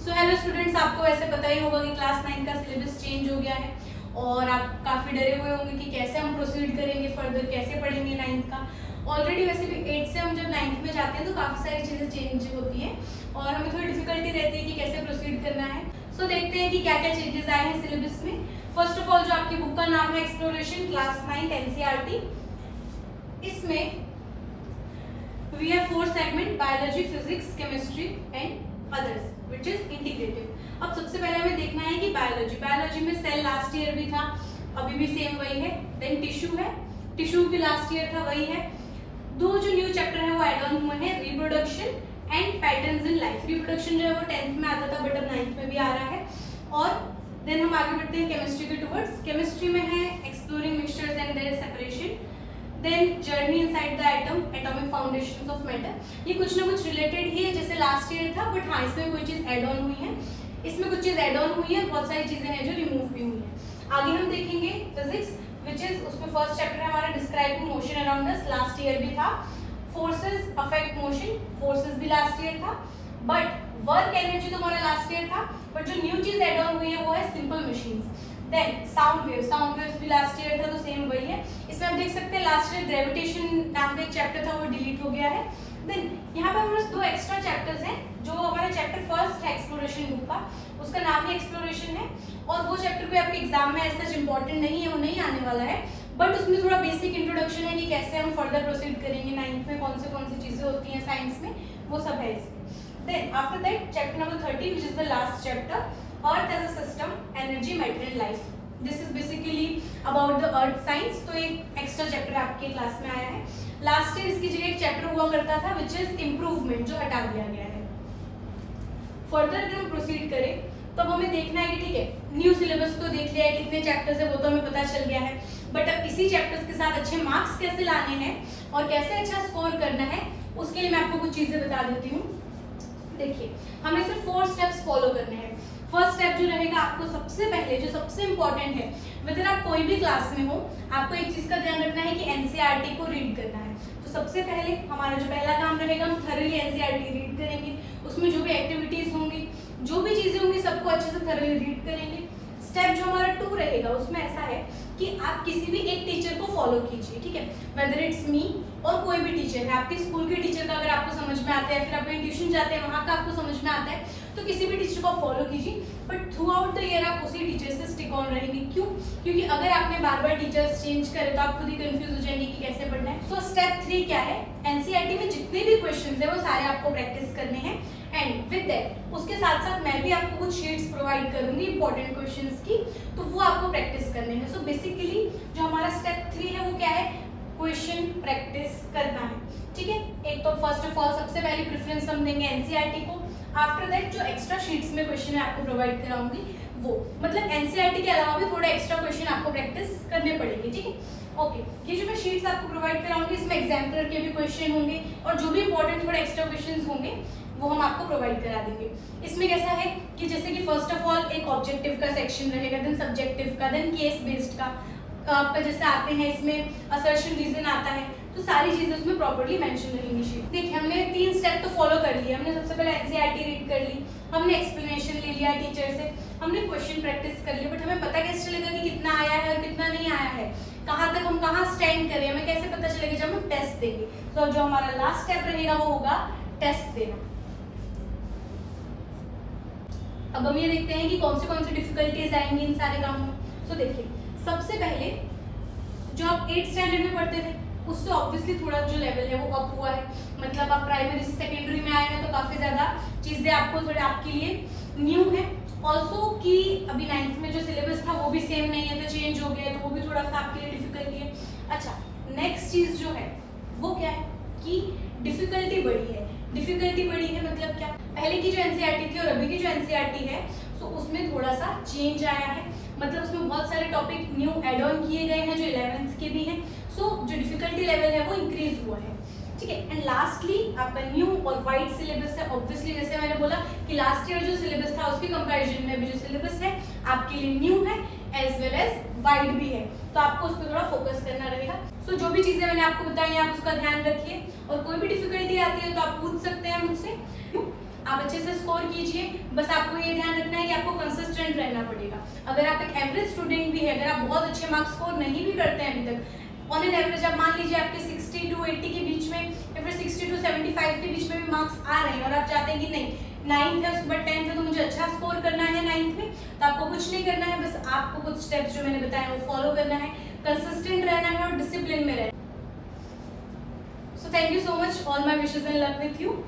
So hello students, आपको वैसे पता ही होगा कि क्लास 9 का सिलेबस चेंज हो गया है और आप काफ़ी डरे हुए होंगे कि कैसे हम प्रोसीड करेंगे फर्दर, कैसे पढ़ेंगे 9th का। ऑलरेडी वैसे भी 8 से हम जब 9th में जाते हैं तो काफ़ी सारी चीज़ें चेंज होती हैं और हमें थोड़ी डिफिकल्टी रहती है कि कैसे प्रोसीड करना है। सो देखते हैं कि क्या क्या चेंजेस आए हैं सिलेबस में। फर्स्ट ऑफ ऑल जो आपकी बुक का नाम है एक्सप्लोरेशन क्लास 9 NCERT, इसमें we have 4 segment biology, physics, chemistry and others which is integrative। अब सबसे पहले हमें देखना है कि बायोलॉजी में सेल लास्ट ईयर भी था, अभी भी सेम वही है। देन टिश्यू है, टिश्यू भी लास्ट ईयर था वही है। दो जो न्यू चैप्टर है वो ऐड ऑन हुए हैं, reproduction and patterns in life. Reproduction जो है वो 10th में आता था बट अब 9th में भी आ रहा है। और देन हम आगे बढ़ते हैं केमिस्ट्री के टुवर्ड्स। केमिस्ट्री में है exploring mixtures and their separation, then journey inside the atom, atomic foundations of matter. ये कुछ ना कुछ रिलेटेड ही है जैसे लास्ट ईयर था, बट हाँ इसमें कोई चीज़ ऐड ऑन हुई है, इसमें कुछ चीज़ ऐड ऑन हुई है, बहुत सारी चीज़ें हैं जो रिमूव भी हुई है। आगे हम देखेंगे फिजिक्स विच इज, उसमें फर्स्ट चैप्टर है हमारा describing motion around us, last year भी था। फोर्सेस अफेक्ट मोशन, फोर्सेस भी लास्ट ईयर था, बट वर्क एनर्जी तो हमारा लास्ट ईयर था, बट जो न्यू चीज़ ऐड ऑन हुई है वो है simple machines. Then sound waves भी लास्ट ईयर था तो सेम वही है। इसमें आप देख सकते हैं लास्ट ईयर ग्रेविटेशन नाम का एक चैप्टर था वो डिलीट हो गया है। देन यहाँ पे हमारे पास 2 एक्स्ट्रा चैप्टर्स हैं। जो हमारा चैप्टर फर्स्ट है एक्सप्लोरेशन बुक का, उसका नाम ही एक्सप्लोरेशन है और वो चैप्टर कोई आपके एग्जाम में ऐसा इम्पोर्टेंट नहीं है, वो नहीं आने वाला है, बट उसमें थोड़ा बेसिक इंट्रोडक्शन है कि कैसे हम फर्दर प्रोसीड करेंगे 9th में, कौन सी चीज़ें होती हैं साइंस में, वो सब है इसमें। Then after that chapter number 30 which is the last chapter, earth as a system, energy, matter and life. This is basically about the earth science. तो एक एक्स्ट्रा चैप्टर आपके क्लास में आया है। लास्ट ईयर इसकी जगह एक चैप्टर हुआ करता था विच इज इम्प्रूवमेंट, जो हटा दिया गया है। फर्दर अगर हम प्रोसीड करें तो अब हमें देखना है कि ठीक है न्यू सिलेबस तो देख लिया है, कितने चैप्टर्स है वो तो हमें पता चल गया है, बट अब इसी चैप्टर्स के साथ अच्छे मार्क्स कैसे लाने हैं और कैसे अच्छा स्कोर करना है, उसके लिए मैं आपको कुछ चीज़ें बता देती हूँ। देखिए हमें सिर्फ 4 स्टेप्स फॉलो करने हैं। फर्स्ट स्टेप जो रहेगा, आपको सबसे पहले जो सबसे इंपॉर्टेंट है, वेदर आप कोई भी क्लास में हो, आपको एक चीज़ का ध्यान रखना है कि एनसीईआरटी को रीड करना है। तो सबसे पहले हमारा जो पहला काम रहेगा, हम थॉरली एनसीईआरटी रीड करेंगे। उसमें जो भी एक्टिविटीज़ होंगी, जो भी चीज़ें होंगी, सबको अच्छे से थॉरली रीड करेंगे। स्टेप जो हमारा 2 रहेगा, उसमें ऐसा है कि आप किसी भी एक टीचर को फॉलो कीजिए, ठीक है, वेदर इट्स मी और कोई भी टीचर है, आपके स्कूल के टीचर का अगर आपको समझ में आता है, फिर आप ट्यूशन जाते हैं वहाँ का आपको समझ में आता है, तो किसी भी टीचर को आप फॉलो कीजिए, but through out the year आप उसी टीचर से स्टिक ऑन रहेंगे। क्यों? क्योंकि अगर आपने बार बार टीचर्स चेंज करे तो आप खुद ही कंफ्यूज हो जाएंगे कि कैसे पढ़ना है। सो स्टेप 3 क्या है, एनसीईआरटी में जितने भी क्वेश्चन है वो सारे आपको प्रैक्टिस करने हैं। एंड विद दैट उसके साथ साथ मैं भी आपको कुछ शीट्स प्रोवाइड करूंगी इंपॉर्टेंट क्वेश्चंस की, तो वो आपको प्रैक्टिस करने हैं। सो बेसिकली जो हमारा स्टेप 3 है वो क्या है, क्वेश्चन प्रैक्टिस करना है, ठीक है। एक तो फर्स्ट ऑफ ऑल सबसे पहले प्रेफरेंस हम देंगे एनसीईआरटी को। आफ्टर दैट जो एक्स्ट्रा शीट्स में क्वेश्चन मैं आपको प्रोवाइड कराऊंगी वो, मतलब एनसीईआरटी के अलावा भी थोड़े एक्स्ट्रा क्वेश्चन आपको प्रैक्टिस करने पड़ेंगे, ठीक है। ओके, ये जो मैं शीट्स आपको प्रोवाइड कराऊंगी इसमें एग्जाम्पलर के भी क्वेश्चन होंगे और जो भी इंपॉर्टेंट थोड़े एक्स्ट्रा क्वेश्चन होंगे वो हम आपको प्रोवाइड करा देंगे। इसमें कैसा है कि जैसे कि फर्स्ट ऑफ ऑल एक ऑब्जेक्टिव का सेक्शन रहेगा, देन सब्जेक्टिव का, देन केस बेस्ड का, आपका जैसे आते हैं इसमें असर्शन रीजन आता है, तो सारी चीजें उसमें प्रॉपर्ली मेंशन रहेंगी शीट। देखिए हमने 3 स्टेप तो फॉलो कर लिए। हमने सबसे पहले एनसीईआरटी रीड कर ली, हमने एक्सप्लेनेशन ले लिया टीचर से, हमने क्वेश्चन प्रैक्टिस कर ली, बट हमें पता कैसे चलेगा कि कितना आया है और कितना नहीं आया है, कहाँ तक हम कहाँ स्टैंड करें, हमें कैसे पता चलेगा जब हम टेस्ट देंगे। तो जो हमारा लास्ट स्टेप रहेगा वो होगा टेस्ट देना। अब हम ये देखते हैं कि कौन सी डिफिकल्टीज आएंगी इन सारे कामों में। तो देखिए सबसे पहले जो आप 8th स्टैंडर्ड में पढ़ते थे उससे ऑब्वियसली थोड़ा जो लेवल है वो अप हुआ है, मतलब आप प्राइमरी से सेकेंडरी में आए हैं तो काफ़ी ज़्यादा चीज़ें आपको थोड़े आपके लिए न्यू है। ऑल्सो कि अभी 9th में जो सिलेबस था वो भी सेम नहीं है, तो चेंज हो गया, तो वो भी थोड़ा सा आपके लिए डिफिकल्टी है। अच्छा, नेक्स्ट चीज़ जो है वो क्या है कि डिफिकल्टी बढ़ी है। डिफिकल्टी बढ़ी है मतलब क्या, पहले की जो एनसीईआरटी थी और अभी की जो एनसीईआरटी है तो उसमें थोड़ा सा चेंज आया है, मतलब उसमें बहुत सारे टॉपिक न्यू एड ऑन किए गए हैं जो 11th के भी हैं। सो जो डिफिकल्टी लेवल है वो इंक्रीज हुआ है, ठीक है। एंड लास्टली आपका न्यू और वाइड सिलेबस है। ऑब्वियसली जैसे मैंने बोला कि लास्ट ईयर जो सिलेबस था उसके कंपैरिजन में अभी जो सिलेबस है आपके लिए न्यू है एज वेल एज वाइड भी है, तो आपको उस पर थोड़ा फोकस करना रहेगा। सो जो भी चीज़ें मैंने आपको बताई आप उसका ध्यान रखिए और कोई भी डिफिकल्टी आती है तो आप पूछ सकते हैं मुझसे। आप अच्छे से स्कोर कीजिए। बस आपको ये ध्यान रखना है कि आपको कंसिस्टेंट रहना पड़ेगा। अगर आप एक एवरेज स्टूडेंट भी है, अगर आप बहुत अच्छे मार्क्स स्कोर नहीं भी करते हैं अभी तक, ऑन एन एवरेज आप मान लीजिए आपके 60 to 80 के बीच में या फिर 60 to 75 के बीच में भी मार्क्स आ रहे हैं और आप चाहते हैं कि नहीं 9th है उसके बाद 10th है तो मुझे अच्छा स्कोर करना है 9th में, तो आपको कुछ नहीं करना है, बस आपको कुछ स्टेप्स जो मैंने बताए वो फॉलो करना है, कंसिस्टेंट रहना है और डिसिप्लिन में रहना है। So thank you so much, all my wishes and luck with you.